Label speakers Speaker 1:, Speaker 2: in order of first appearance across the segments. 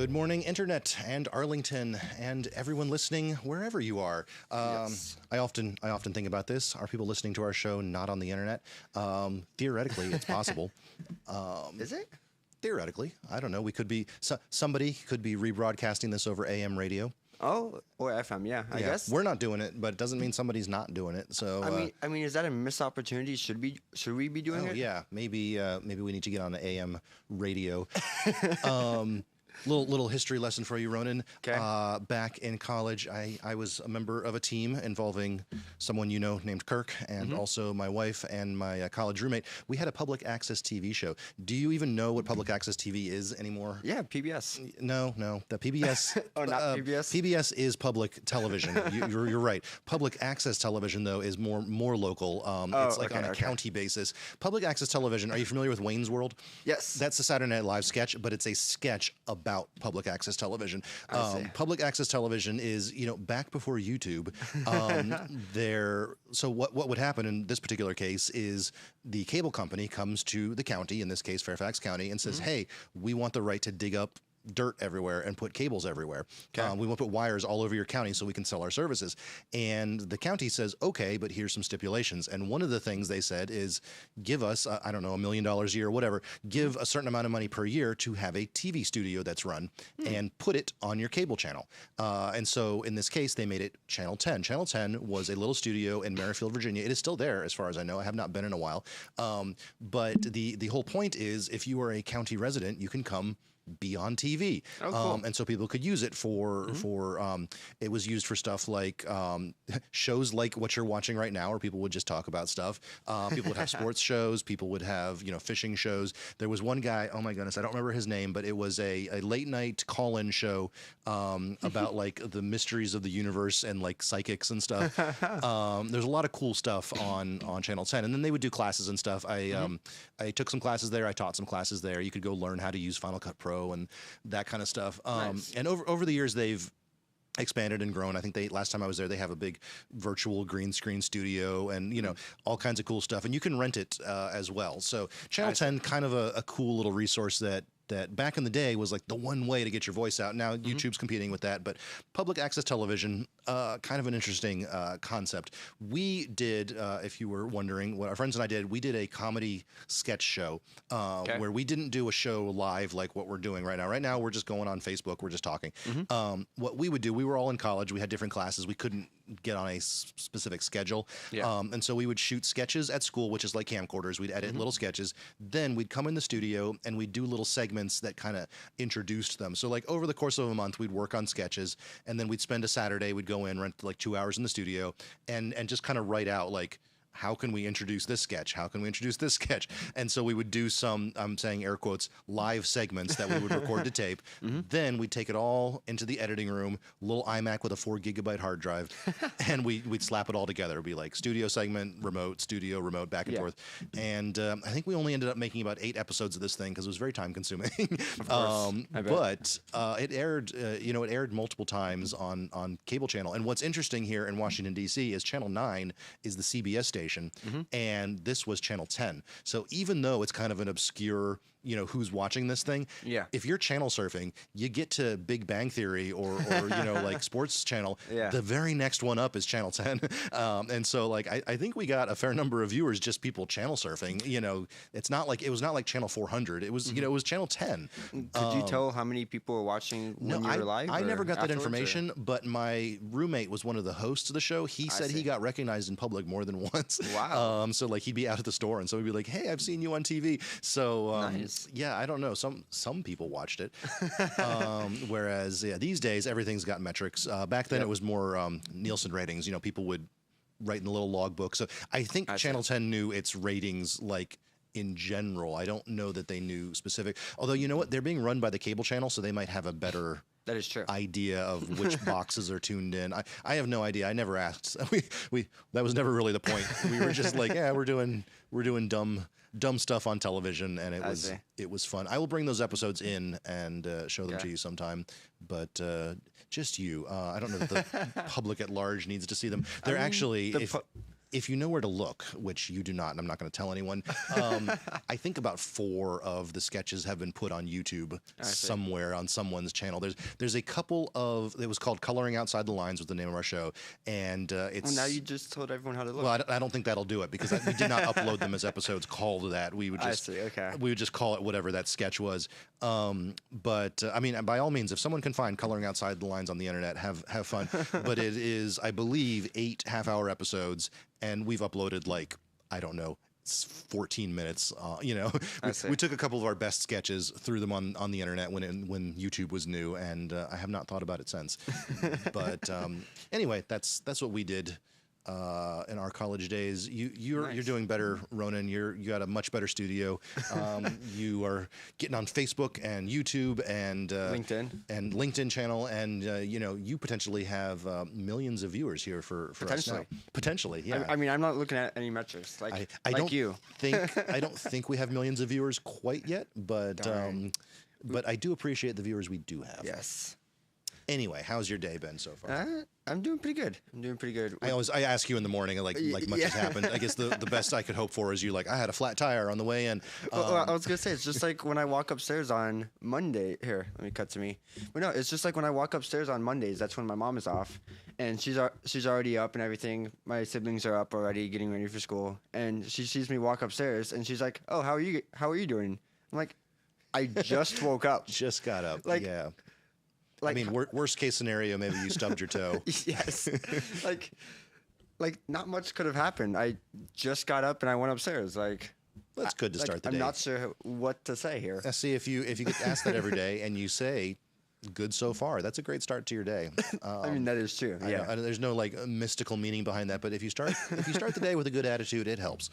Speaker 1: Good morning, Internet and Arlington and everyone listening wherever you are.
Speaker 2: Yes.
Speaker 1: I often think about this. Are people listening to our show not on the Internet? Theoretically, it's possible.
Speaker 2: Is it?
Speaker 1: Theoretically, I don't know. We could be somebody could be rebroadcasting this over AM radio.
Speaker 2: Oh, or FM, yeah, I guess.
Speaker 1: We're not doing it, but it doesn't mean somebody's not doing it. So
Speaker 2: I mean, is that a missed opportunity? Should we be doing it?
Speaker 1: yeah, maybe we need to get on the AM radio. Little history lesson for you, Ronan.
Speaker 2: Okay.
Speaker 1: Back in college, I was a member of a team involving someone you know named Kirk, and also my wife and my college roommate. We had a public access TV show. Do you even know what public access TV is anymore?
Speaker 2: Yeah, PBS.
Speaker 1: No. The PBS.
Speaker 2: Oh, not PBS?
Speaker 1: PBS is public television. You're right. Public access television, though, is more local. It's like on a county basis. Public access television. Are you familiar with Wayne's World?
Speaker 2: Yes.
Speaker 1: That's a Saturday Night Live sketch, but it's a sketch about public access television.
Speaker 2: I see.
Speaker 1: Public access television is, back before YouTube. So what would happen in this particular case is the cable company comes to the county, in this case Fairfax County, and says, "Hey, we want the right to dig up dirt everywhere and put cables everywhere.
Speaker 2: Okay.
Speaker 1: We want to put wires all over your county so we can sell our services." And the county says, "Okay, but here's some stipulations." And one of the things they said is, give us, I don't know, $1 million a year or whatever, give a certain amount of money per year to have a TV studio that's run and put it on your cable channel. And so in this case, they made it Channel 10. Channel 10 was a little studio in Merrifield, Virginia. It is still there, as far as I know. I have not been in a while. But the whole point is, if you are a county resident, you can come be on TV.
Speaker 2: Oh, cool.
Speaker 1: And so people could use it for it was used for stuff like shows like what you're watching right now, where people would just talk about stuff. People would have sports shows. People would have fishing shows. There was one guy, oh my goodness, I don't remember his name, but it was a late night call-in show about like the mysteries of the universe and like psychics and stuff. There's a lot of cool stuff on Channel 10, and then they would do classes and stuff. I took some classes there. I taught some classes there. You could go learn how to use Final Cut Pro and that kind of stuff.
Speaker 2: Nice.
Speaker 1: And over the years, they've expanded and grown. I think last time I was there, they have a big virtual green screen studio and, all kinds of cool stuff. And you can rent it as well. So Channel 10, kind of a cool little resource that back in the day was like the one way to get your voice out. Now YouTube's competing with that, but public access television, kind of an interesting concept. We did, if you were wondering, what our friends and I did, we did a comedy sketch show where we didn't do a show live like what we're doing right now. Right now, we're just going on Facebook. We're just talking. What we would do, we were all in college. We had different classes. We couldn't get on a specific schedule.
Speaker 2: Yeah.
Speaker 1: And so we would shoot sketches at school, which is like camcorders. We'd edit little sketches. Then we'd come in the studio and we'd do little segments that kind of introduced them. So like over the course of a month, we'd work on sketches, and then we'd spend a Saturday, we'd go in, rent like 2 hours in the studio and just kind of write out like, how can we introduce this sketch? How can we introduce this sketch? And so we would do some, I'm saying air quotes, live segments that we would record to tape. Then we'd take it all into the editing room, little iMac with a 4 gigabyte hard drive, and we'd slap it all together. It'd be like studio segment, remote, studio, remote, back and forth. And I think we only ended up making about 8 episodes of this thing because it was very time consuming.
Speaker 2: Of course.
Speaker 1: But it aired, it aired multiple times on cable channel. And what's interesting here in Washington, D.C. is Channel 9 is the CBS station. And this was Channel 10. So even though it's kind of an obscure, who's watching this thing, if you're channel surfing, you get to Big Bang Theory or like Sports Channel, the very next one up is Channel 10. And so like I think we got a fair number of viewers, just people channel surfing. It was not like Channel 400. It was it was Channel 10.
Speaker 2: Could you tell how many people were watching when you were live?
Speaker 1: I never got that
Speaker 2: afterwards,
Speaker 1: information, but my roommate was one of the hosts of the show. He said he got recognized in public more than once.
Speaker 2: Wow.
Speaker 1: So like he'd be out at the store and so he'd be like, "Hey, I've seen you on TV." So
Speaker 2: Nice.
Speaker 1: yeah, I don't know. Some people watched it. Whereas these days everything's got metrics. Back then it was more Nielsen ratings. People would write in the little logbook. So I think Channel 10 knew its ratings like in general. I don't know that they knew specific. Although you know what, they're being run by the cable channel, so they might have a better
Speaker 2: That is true.
Speaker 1: idea of which boxes are tuned in. I have no idea. I never asked. We that was never really the point. We were just like, yeah, we're doing dumb stuff on television, and it was fun. I will bring those episodes in and show them to you sometime. But just you, I don't know if the public at large needs to see them. They're if you know where to look, which you do not, and I'm not going to tell anyone, I think about 4 of the sketches have been put on YouTube somewhere on someone's channel. There's a couple of, it was called Coloring Outside the Lines was the name of our show, and it's...
Speaker 2: Well, now you just told everyone how to look.
Speaker 1: Well, I don't think that'll do it because we did not upload them as episodes called that. We would just, we would just call it whatever that sketch was. But I mean, by all means, if someone can find Coloring Outside the Lines on the internet, have fun. But it is, I believe, 8 half-hour episodes, and we've uploaded like, I don't know, 14 minutes. You know, we took a couple of our best sketches, threw them on the internet when YouTube was new, and I have not thought about it since. But anyway, that's what we did in our college days. You're doing better, Ronan. You got a much better studio. You are getting on Facebook and YouTube and LinkedIn channel, and you know, you potentially have millions of viewers here for us now. Potentially, yeah.
Speaker 2: I mean, I'm not looking at any metrics like
Speaker 1: I don't
Speaker 2: you.
Speaker 1: I don't think we have millions of viewers quite yet, but I do appreciate the viewers we do have.
Speaker 2: Yes.
Speaker 1: Anyway, how's your day been so far?
Speaker 2: I'm doing pretty good.
Speaker 1: I ask you in the morning, like much has happened. I guess the best I could hope for is you like, I had a flat tire on the way in.
Speaker 2: Well, I was gonna say it's just like when I walk upstairs on Monday. Here, let me cut to me. But no, it's just like when I walk upstairs on Mondays. That's when my mom is off, and she's already up and everything. My siblings are up already, getting ready for school, and she sees me walk upstairs, and she's like, "Oh, how are you doing?" I'm like, "I just woke up.
Speaker 1: Just got up."
Speaker 2: Like,
Speaker 1: yeah. I mean, worst case scenario, maybe you stubbed your toe.
Speaker 2: Yes. like not much could have happened. I just got up and I went upstairs. Like,
Speaker 1: that's good to start the day.
Speaker 2: I'm not sure what to say here.
Speaker 1: See, if you get asked that every day and you say, "Good so far," that's a great start to your day.
Speaker 2: I mean, that is true. Yeah.
Speaker 1: I know there's no like mystical meaning behind that, but if you start the day with a good attitude, it helps.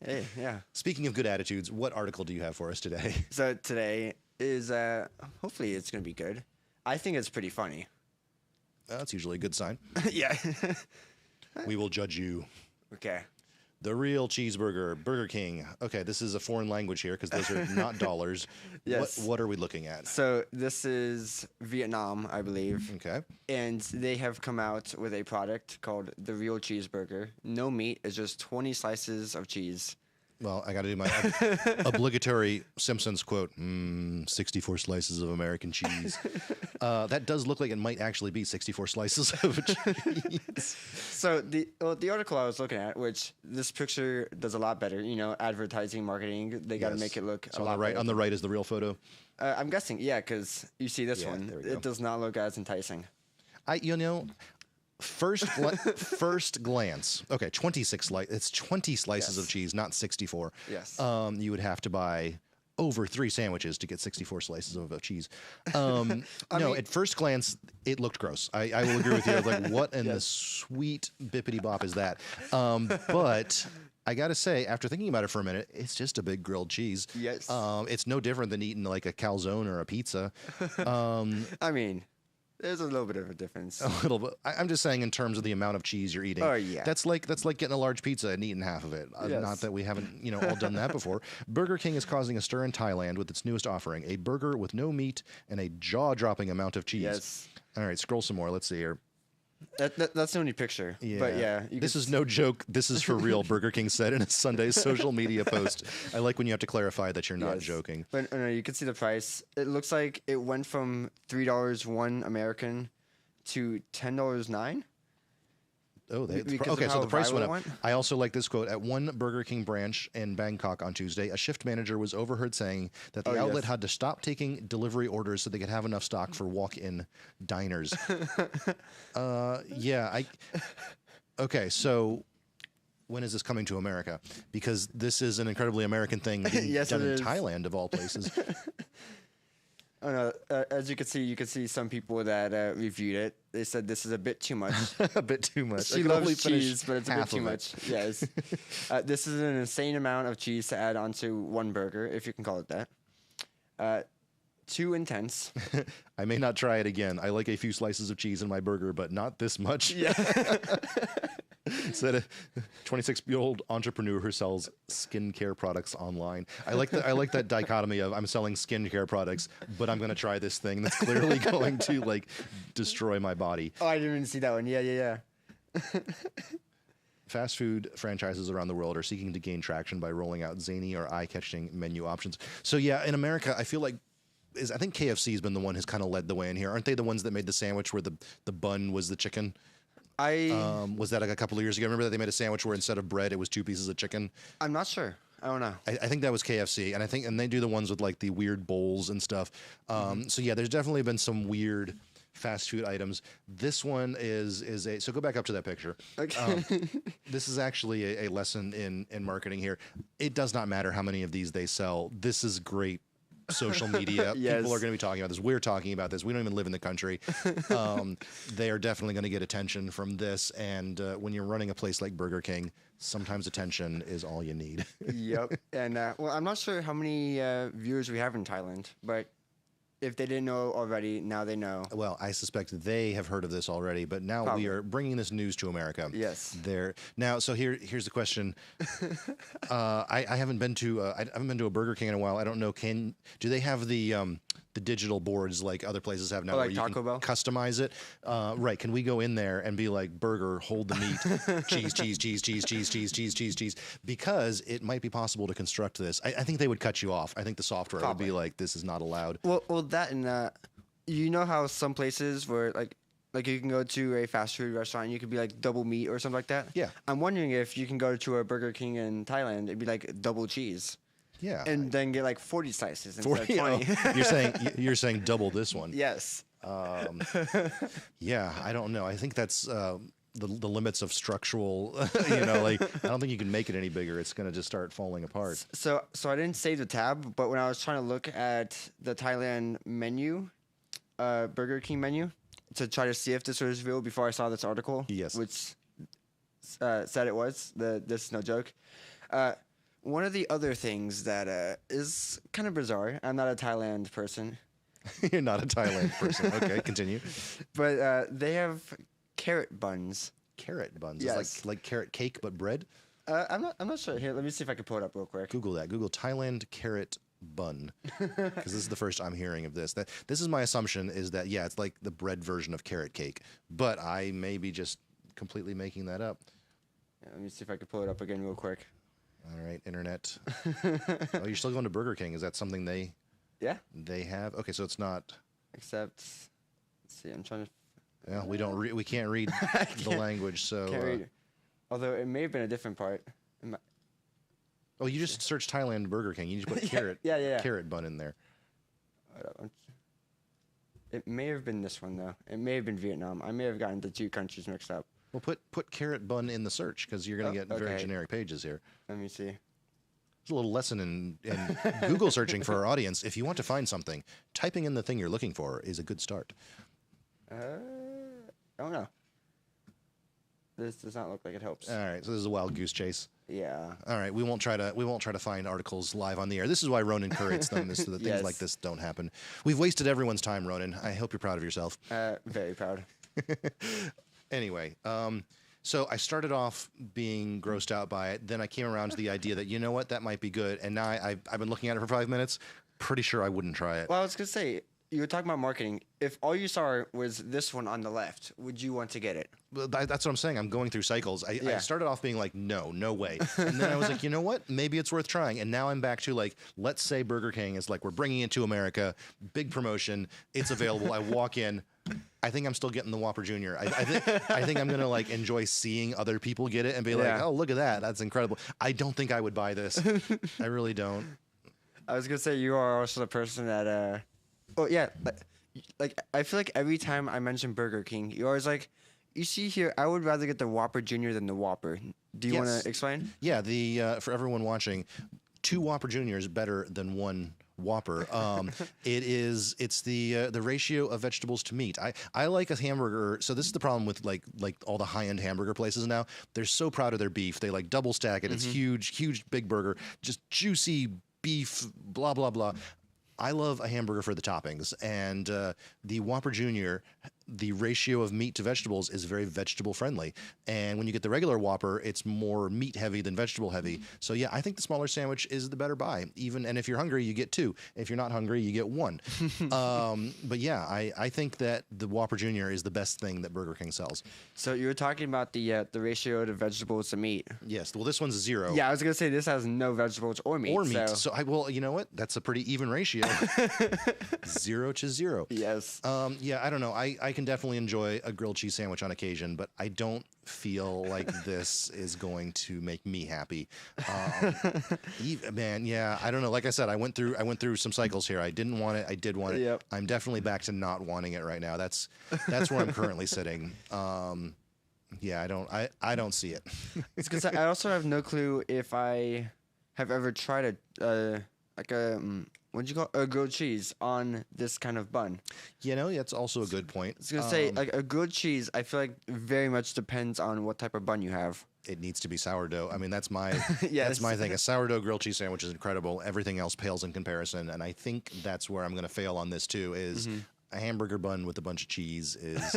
Speaker 2: Hey, yeah.
Speaker 1: Speaking of good attitudes, what article do you have for us today?
Speaker 2: So today is hopefully it's gonna be good. I think it's pretty funny.
Speaker 1: That's usually a good sign.
Speaker 2: Yeah.
Speaker 1: We will judge you.
Speaker 2: Okay.
Speaker 1: The real cheeseburger, Burger King. Okay, this is a foreign language here because those are not dollars.
Speaker 2: Yes.
Speaker 1: What are we looking at?
Speaker 2: So this is Vietnam, I believe.
Speaker 1: Okay.
Speaker 2: And they have come out with a product called the real cheeseburger. No meat. It's just 20 slices of cheese.
Speaker 1: Well, I got to do my obligatory Simpsons quote, 64 slices of American cheese. That does look like it might actually be 64 slices of cheese.
Speaker 2: So the article I was looking at, which this picture does a lot better, you know, advertising, marketing, they got to make it look a lot better.
Speaker 1: On the right is the real photo?
Speaker 2: I'm guessing, yeah, because you see this one. It does not look as enticing.
Speaker 1: First glance. Okay, 26 it's 20 slices of cheese, not 64.
Speaker 2: Yes.
Speaker 1: You would have to buy over 3 sandwiches to get 64 slices of cheese. At first glance, it looked gross. I will agree with you. I was like, what in the sweet bippity bop is that? But I got to say, after thinking about it for a minute, it's just a big grilled cheese.
Speaker 2: Yes.
Speaker 1: It's no different than eating like a calzone or a pizza.
Speaker 2: I mean, there's a little bit of a difference.
Speaker 1: A little bit. I'm just saying in terms of the amount of cheese you're eating.
Speaker 2: Oh, yeah.
Speaker 1: That's like getting a large pizza and eating half of it.
Speaker 2: Yes.
Speaker 1: Not that we haven't, all done that before. Burger King is causing a stir in Thailand with its newest offering, a burger with no meat and a jaw-dropping amount of cheese.
Speaker 2: Yes.
Speaker 1: All right, scroll some more. Let's see here.
Speaker 2: That's the only picture. Yeah. But yeah.
Speaker 1: This is no joke. This is for real, Burger King said in a Sunday social media post. I like when you have to clarify that you're not joking.
Speaker 2: But no, you can see the price. It looks like it went from $3 1 American to $10.09.
Speaker 1: Oh, okay. So the price went up. I also like this quote. At one Burger King branch in Bangkok on Tuesday, a shift manager was overheard saying that the outlet had to stop taking delivery orders so they could have enough stock for walk-in diners. Okay, so when is this coming to America? Because this is an incredibly American thing being done in Thailand, of all places.
Speaker 2: Oh, no. As you can see some people that reviewed it. They said this is a bit too much.
Speaker 1: A bit too much.
Speaker 2: She loves cheese, but it's a bit too much. Yes. This is an insane amount of cheese to add onto one burger, if you can call it that. Too intense.
Speaker 1: I may not try it again. I like a few slices of cheese in my burger, but not this much.
Speaker 2: Yeah.
Speaker 1: Said a 26-year-old entrepreneur who sells skincare products online. I like that dichotomy of I'm selling skincare products, but I'm going to try this thing that's clearly going to destroy my body.
Speaker 2: Oh, I didn't even see that one. Yeah.
Speaker 1: fast food franchises around the world are seeking to gain traction by rolling out zany or eye-catching menu options. So yeah, in America, I feel like I think KFC has been the one who's kind of led the way in here. Aren't they the ones that made the sandwich where the bun was the chicken? Was that like a couple of years ago? Remember that they made a sandwich where instead of bread, it was 2 pieces of chicken?
Speaker 2: I'm not sure. I don't know.
Speaker 1: I think that was KFC, and they do the ones with like the weird bowls and stuff. So yeah, there's definitely been some weird fast food items. This one is a, so go back up to that picture.
Speaker 2: Okay.
Speaker 1: This is actually a lesson in marketing here. It does not matter how many of these they sell. This is great social media.
Speaker 2: Yes.
Speaker 1: People are going to be talking about this. We're talking about this. We don't even live in the country. They are definitely going to get attention from this. And when you're running a place like Burger King, sometimes attention is all you need.
Speaker 2: Yep. And well, I'm not sure how many viewers we have in Thailand, but if they didn't know already, now they know.
Speaker 1: Well, I suspect they have heard of this already, but now
Speaker 2: Probably.
Speaker 1: we are bringing this news to America.
Speaker 2: Yes.
Speaker 1: Now. So here's the question. I haven't been to a Burger King in a while. I don't know. Do they have the digital boards like other places have now,
Speaker 2: like
Speaker 1: where you
Speaker 2: Taco
Speaker 1: can
Speaker 2: Bell?
Speaker 1: customize it? Right? Can we go in there and be like, burger, hold the meat, cheese, cheese, cheese, cheese, cheese, cheese, cheese, cheese, cheese? Because it might be possible to construct this. I think they would cut you off. I think the software would be like, this is not allowed.
Speaker 2: Well, that and you know how some places where like you can go to a fast food restaurant and you could be like double meat or something like that.
Speaker 1: Yeah.
Speaker 2: I'm wondering if you can go to a Burger King in Thailand, it'd be like double cheese.
Speaker 1: Yeah.
Speaker 2: And then get like 40 slices instead of 20.
Speaker 1: You're saying double this one.
Speaker 2: Yes.
Speaker 1: Yeah, I don't know. I think that's the limits of structural. Like I don't think you can make it any bigger. It's going to just start falling apart.
Speaker 2: So I didn't save the tab, but when I was trying to look at the Thailand menu, Burger King menu, to try to see if this was real before I saw this article,
Speaker 1: Yes.
Speaker 2: which said it was. This is no joke. One of the other things that is kind of bizarre. I'm not a Thailand person,
Speaker 1: You're not a Thailand person. Okay, continue.
Speaker 2: but they have carrot buns.
Speaker 1: Carrot buns.
Speaker 2: Yes.
Speaker 1: It's like carrot cake but bread.
Speaker 2: I'm not sure. Here, let me see if I can pull it up real quick.
Speaker 1: Google that. Google Thailand carrot bun, because this is the first I'm hearing of this. This is my assumption, is that yeah, it's like the bread version of carrot cake, but I may be just completely making that up.
Speaker 2: Yeah, let me see if I can pull it up again real quick.
Speaker 1: All right, internet. Oh, you're still going to Burger King? Is that something they have? Okay, so it's not.
Speaker 2: Except, let's see. I'm trying to.
Speaker 1: Well, we can't read the language, so.
Speaker 2: Can't read. Although it may have been a different part.
Speaker 1: Oh, you just search Thailand Burger King. You just put carrot,
Speaker 2: Yeah.
Speaker 1: carrot bun in there.
Speaker 2: It may have been this one though. It may have been Vietnam. I may have gotten the two countries mixed up.
Speaker 1: Well, put carrot bun in the search, because you're going to get very
Speaker 2: okay.
Speaker 1: generic pages here.
Speaker 2: Let me see.
Speaker 1: It's a little lesson in Google searching for our audience. If you want to find something, typing in the thing you're looking for is a good start.
Speaker 2: I don't know. This does not look like it helps.
Speaker 1: All right, so this is a wild goose chase.
Speaker 2: Yeah.
Speaker 1: All right, we won't try to find articles live on the air. This is why Ronan curates them, is so that things
Speaker 2: Yes.
Speaker 1: like this don't happen. We've wasted everyone's time, Ronan. I hope you're proud of yourself.
Speaker 2: Very proud.
Speaker 1: Anyway, so I started off being grossed out by it. Then I came around to the idea that, you know what, that might be good. And now I've been looking at it for 5 minutes. Pretty sure I wouldn't try it.
Speaker 2: Well, I was gonna say, you were talking about marketing. If all you saw was this one on the left, would you want to get it?
Speaker 1: Well, that's what I'm saying. I'm going through cycles. I
Speaker 2: Yeah.
Speaker 1: started off being like, no way. And then I was like, you know what? Maybe it's worth trying. And now I'm back to like, let's say Burger King is like, we're bringing it to America. Big promotion. It's available. I walk in. I think I'm still getting the Whopper Jr. I think I'm going to like enjoy seeing other people get it and be like,
Speaker 2: Yeah.
Speaker 1: oh, look at that. That's incredible. I don't think I would buy this. I really don't.
Speaker 2: I was gonna say you are also the person that. Oh yeah, like I feel like every time I mention Burger King, you're always like, you see here, I would rather get the Whopper Jr. than the Whopper. Do you want
Speaker 1: Yes.
Speaker 2: to explain?
Speaker 1: Yeah, for everyone watching, 2 Whopper Juniors better than 1 Whopper. It's the ratio of vegetables to meat. I like a hamburger. So this is the problem with like all the high-end hamburger places now. They're so proud of their beef. They like double stack it. It's huge big burger, just juicy beef, blah blah blah. I love a hamburger for the toppings, and the Whopper Jr. the ratio of meat to vegetables is very vegetable friendly. And when you get the regular Whopper, it's more meat heavy than vegetable heavy. So yeah, I think the smaller sandwich is the better buy. And if you're hungry, you get 2. If you're not hungry, you get 1. But yeah, I think that the Whopper Jr. is the best thing that Burger King sells.
Speaker 2: So you were talking about the ratio of vegetables to meat.
Speaker 1: Yes. Well, this one's 0.
Speaker 2: Yeah, I was gonna say this has no vegetables or meat.
Speaker 1: Or meat. So well, you know what? That's a pretty even ratio. 0 to 0.
Speaker 2: Yes.
Speaker 1: Yeah, I don't know. I can definitely enjoy a grilled cheese sandwich on occasion, but I don't feel like this is going to make me happy. Man, yeah, I don't know. Like I said, I went through some cycles here. I didn't want it. I did want it.
Speaker 2: Yep.
Speaker 1: I'm definitely back to not wanting it right now. That's where I'm currently sitting. Yeah, I don't see it.
Speaker 2: It's because I also have no clue if I have ever tried what'd you call a grilled cheese on this kind of bun.
Speaker 1: You know, that's also a good point.
Speaker 2: I was gonna say like a grilled cheese. I feel like very much depends on what type of bun you have.
Speaker 1: It needs to be sourdough. I mean, that's my
Speaker 2: Yes.
Speaker 1: that's my thing. A sourdough grilled cheese sandwich is incredible. Everything else pales in comparison, and I think that's where I'm going to fail on this too. Is a hamburger bun with a bunch of cheese is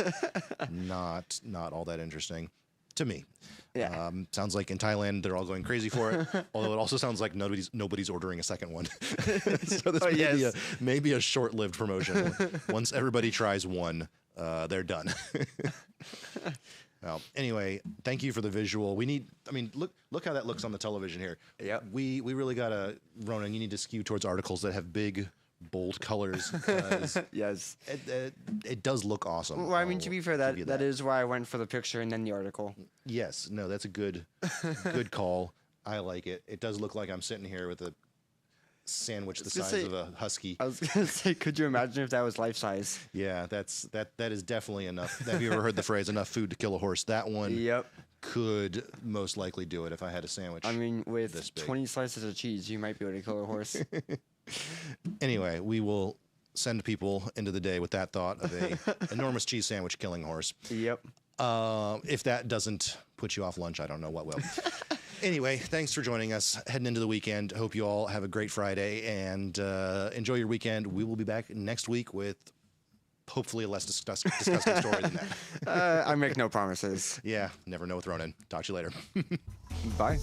Speaker 1: not all that interesting to me.
Speaker 2: Yeah.
Speaker 1: Sounds like in Thailand they're all going crazy for it. Although it also sounds like nobody's ordering a second one. So this may be a short-lived promotion. Once everybody tries one, they're done. Well, anyway, thank you for the visual. Look how that looks on the television here.
Speaker 2: Yep.
Speaker 1: We really gotta, Ronan, you need to skew towards articles that have big, bold colors. 'Cause
Speaker 2: Yes.
Speaker 1: it does look awesome.
Speaker 2: Well, I mean, to be fair,
Speaker 1: give you
Speaker 2: that is why I went for the picture and then the article.
Speaker 1: Yes, no, that's a good call. I like it. It does look like I'm sitting here with a sandwich the size of a husky.
Speaker 2: I was gonna say, could you imagine if that was life size?
Speaker 1: Yeah, that is definitely enough. Have you ever heard the phrase "enough food to kill a horse"? That one
Speaker 2: Yep.
Speaker 1: could most likely do it if I had a sandwich.
Speaker 2: I mean,
Speaker 1: this
Speaker 2: with
Speaker 1: big.
Speaker 2: 20 slices of cheese, you might be able to kill a horse.
Speaker 1: Anyway, we will send people into the day with that thought of a enormous cheese sandwich killing a horse.
Speaker 2: Yep.
Speaker 1: If that doesn't put you off lunch, I don't know what will. Anyway, thanks for joining us. Heading into the weekend. Hope you all have a great Friday and enjoy your weekend. We will be back next week with hopefully a less disgusting story than that.
Speaker 2: I make no promises.
Speaker 1: Yeah, never know with Ronan. Talk to you later.
Speaker 2: Bye.